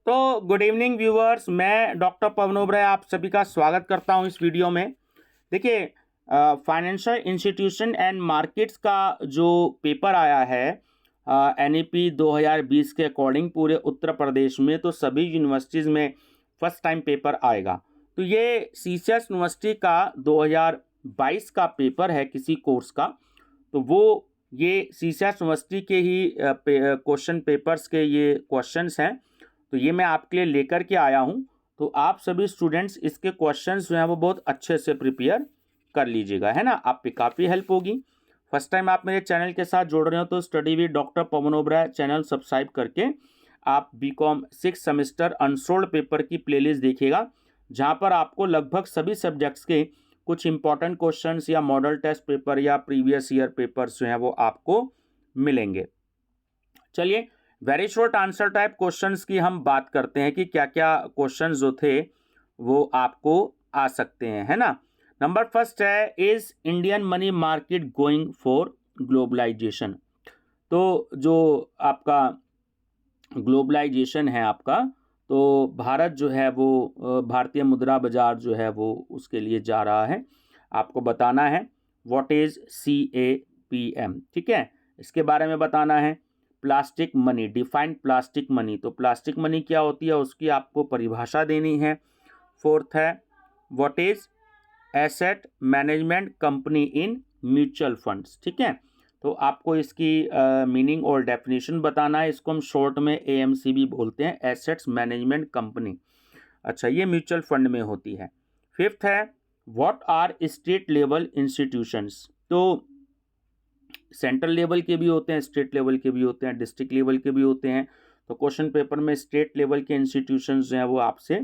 तो good evening viewers, मैं doctor पवन ओबराय आप सभी का स्वागत करता हूं इस वीडियो में। देखिए, फाइनेंशियल इंस्टीट्यूशन एंड मार्केट्स का जो पेपर आया है एनईपी 2020 के अकॉर्डिंग पूरे उत्तर प्रदेश में, तो सभी यूनिवर्सिटीज़ में फर्स्ट टाइम पेपर आएगा। तो ये सीसीएस यूनिवर्सिटी का 2022 का पेपर है किसी कोर्स का। तो वो ये सीसीएस यूनिवर्सिटी के ही क्वेश्चन पेपर्स के ये क्वेश्चंस हैं। तो ये मैं आपके लिए लेकर के आया हूँ। तो आप सभी स्टूडेंट्स इसके क्वेश्चंस जो हैं वो बहुत अच्छे से प्रिपेयर कर लीजिएगा, है ना। आप पे काफ़ी हेल्प होगी। फर्स्ट टाइम आप मेरे चैनल के साथ जुड़ रहे हो तो study with doctor Pawan Oberoi channel subscribe करके आप बीकॉम 6 सेमेस्टर अनसोल्ड पेपर की प्लेलिस्ट देखिएगा, जहाँ पर आपको लगभग सभी सब्जेक्ट्स के कुछ इंपॉर्टेंट क्वेश्चंस या मॉडल टेस्ट पेपर या प्रीवियस ईयर पेपर्स जो हैं वो आपको मिलेंगे। चलिए, very short answer type questions की हम बात करते हैं कि क्या क्या क्वेश्चंस जो थे वो आपको आ सकते हैं, है ना। नंबर फर्स्ट है, is Indian money market going for globalisation. तो जो आपका ग्लोबलाइजेशन है आपका, तो भारत जो है वो भारतीय मुद्रा बाजार जो है वो उसके लिए जा रहा है। आपको बताना है व्हाट इज CAPM, ठीक है, इसके बारे में बताना है। Plastic money, defined plastic money, तो प्लास्टिक मनी क्या होती है उसकी आपको परिभाषा देनी है। फोर्थ है, what is asset management company in mutual funds, ठीक है, तो आपको इसकी मीनिंग और डेफिनेशन बताना है। इसको हम शॉर्ट में AMC भी बोलते हैं, एसेट्स मैनेजमेंट कंपनी। अच्छा, ये म्यूचुअल फंड में होती है। फिफ्थ है, what are state level institutions, तो सेंट्रल लेवल के भी होते हैं, स्टेट लेवल के भी होते हैं, डिस्ट्रिक्ट लेवल के भी होते हैं। तो क्वेश्चन पेपर में स्टेट लेवल के इंस्टीट्यूशंस जो हैं वो आपसे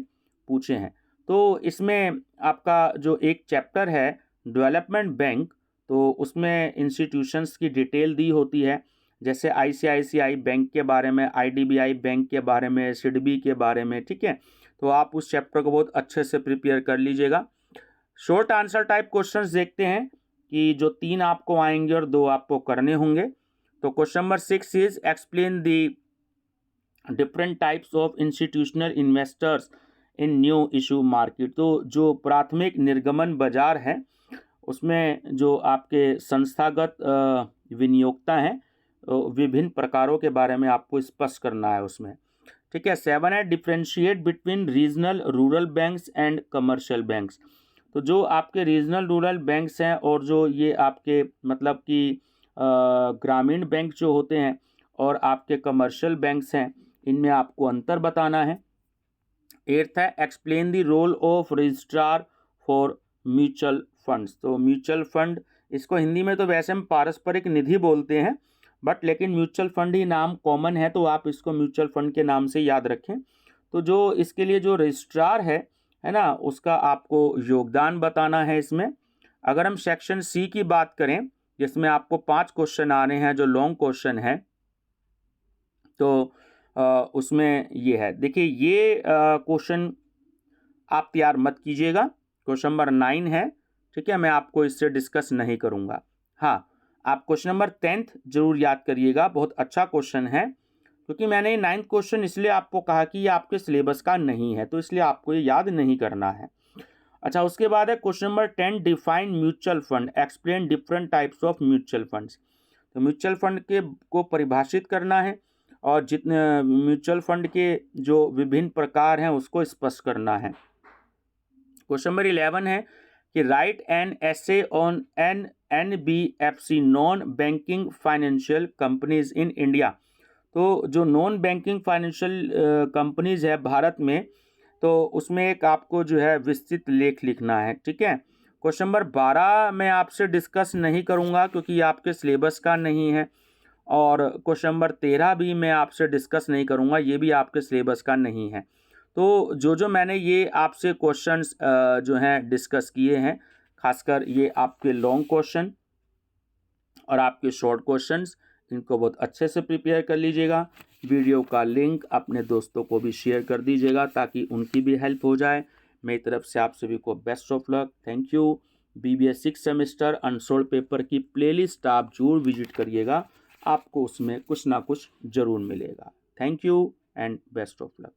पूछे हैं। तो इसमें आपका जो एक चैप्टर है डेवलपमेंट बैंक, तो उसमें इंस्टीट्यूशंस की डिटेल दी होती है, जैसे ICICI बैंक के बारे में, IDBI बैंक के बारे में, SIDBI के बारे में, ठीक है। तो आप उस चैप्टर को बहुत अच्छे से प्रिपेयर कर लीजिएगा। शॉर्ट आंसर टाइप क्वेश्चंस देखते हैं कि जो 3 आपको आएंगे और 2 आपको करने होंगे। तो question number 6 is explain the different types of institutional investors in new issue market. तो जो प्राथमिक निर्गमन बाजार है उसमें जो आपके संस्थागत विनियोक्ता हैं, विभिन्न प्रकारों के बारे में आपको स्पष्ट करना है उसमें, ठीक है। 7 है, differentiate between regional rural banks and commercial banks. तो जो आपके रीजनल रूरल बैंक्स हैं और जो ये आपके मतलब कि ग्रामीण बैंक जो होते हैं और आपके कमर्शियल बैंक्स हैं, इनमें आपको अंतर बताना है। 8th है, explain the role of registrar for mutual funds. तो म्यूचुअल फंड, इसको हिंदी में तो वैसे हम पारस्परिक निधि बोलते हैं, बट लेकिन म्यूचुअल फंड ही नाम कॉमन है, तो आप इसको म्यूचुअल फंड के नाम से याद रखें। तो जो इसके लिए जो रजिस्ट्रार है ना, उसका आपको योगदान बताना है इसमें। अगर हम सेक्शन C की बात करें, जिसमें आपको 5 क्वेश्चन आ रहे हैं जो लॉन्ग क्वेश्चन है, तो उसमें ये है, देखिए ये क्वेश्चन आप तैयार मत कीजिएगा। क्वेश्चन नंबर 9 है, ठीक है, मैं आपको इससे डिस्कस नहीं करूंगा। हाँ, आप क्वेश्चन नंबर 10th जरूर याद करिएगा, बहुत अच्छा क्वेश्चन है, क्योंकि मैंने ये 9th क्वेश्चन इसलिए आपको कहा कि ये आपके सिलेबस का नहीं है, तो इसलिए आपको ये याद नहीं करना है। अच्छा, उसके बाद है question number 10, define mutual fund, explain different types of mutual funds. तो म्यूचुअल फंड के को परिभाषित करना है और जितने म्यूचुअल फंड के जो विभिन्न प्रकार हैं उसको स्पष्ट करना है। क्वेश्चन नंबर 11 है कि right an essay on NBFC, non banking financial companies in India. तो जो नॉन बैंकिंग फाइनेंशियल कंपनीज है भारत में, तो उसमें एक आपको जो है विस्तृत लेख लिखना है, ठीक है। क्वेश्चन नंबर 12 मैं आपसे डिस्कस नहीं करूंगा क्योंकि ये आपके सिलेबस का नहीं है, और क्वेश्चन नंबर 13 भी मैं आपसे डिस्कस नहीं करूंगा, ये भी आपके सिलेबस का नहीं है। तो जो मैंने ये आपसे क्वेश्चंस जो हैं डिस्कस किए हैं, खासकर ये आपके लॉन्ग क्वेश्चन और आपके शॉर्ट क्वेश्चंस, इनको बहुत अच्छे से प्रिपेयर कर लीजिएगा। वीडियो का लिंक अपने दोस्तों को भी शेयर कर दीजिएगा ताकि उनकी भी हेल्प हो जाए। मेरी तरफ से आप सभी को best of luck, thank you. BBA 6 semester unsold paper की प्लेलिस्ट आप जरूर विजिट करिएगा, आपको उसमें कुछ ना कुछ जरूर मिलेगा। Thank you and best of luck.